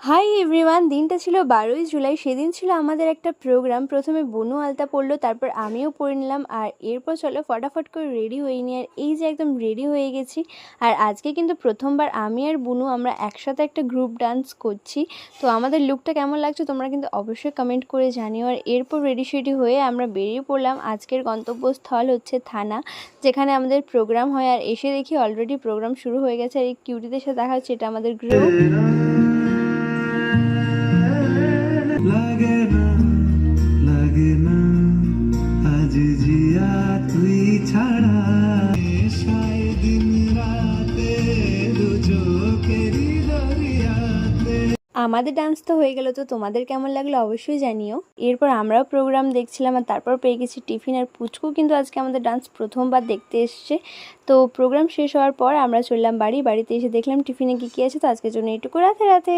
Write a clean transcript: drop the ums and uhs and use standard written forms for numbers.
Hi everyone, দিনটা ছিল 12ই জুলাই। সেদিন ছিল আমাদের একটা প্রোগ্রাম। প্রথমে বনু আলতা পড়লো, তারপর আমিও পড়ে নিলাম। আর এরপর চলো ফটাফট করে রেডি হয়ে নিই। আর এই যে একদম রেডি হয়ে গেছি। আর আজকে কিন্তু প্রথমবার আমি আর বুনু আমরা একসাথে একটা গ্রুপ ডান্স করছি। তো আমাদের লুকটা কেমন লাগছে তোমরা কিন্তু অবশ্যই কমেন্ট করে জানিও। আর এরপর রেডি শেডি হয়ে আমরা বেরিয়ে পড়লাম। আজকের গন্তব্যস্থল হচ্ছে থানা, যেখানে আমাদের প্রোগ্রাম হয়। আর এসে দেখি অলরেডি প্রোগ্রাম শুরু হয়ে গেছে। আর এই কিউটিদের সাথে দেখা হচ্ছে, এটা আমাদের গ্রুপ। লাগে না লাগে না আজ জিয়া তুই ছাড়া দিন রাতে দু চোখেরই দরিয়াতে। আমাদের ডান্স তো হয়ে গেল, তো তোমাদের কেমন লাগলো অবশ্যই জানিও। এরপর আমরাও প্রোগ্রাম দেখছিলাম, আর তারপর পেয়ে গেছি টিফিন। আর পুচকু কিন্তু আজকে আমাদের ডান্স প্রথমবার দেখতে এসছে। তো প্রোগ্রাম শেষ হওয়ার পর আমরা চললাম বাড়িতে এসে দেখলাম টিফিনে কী কী আছে। তো আজকের জন্য এটুকু, রাতে রাতে।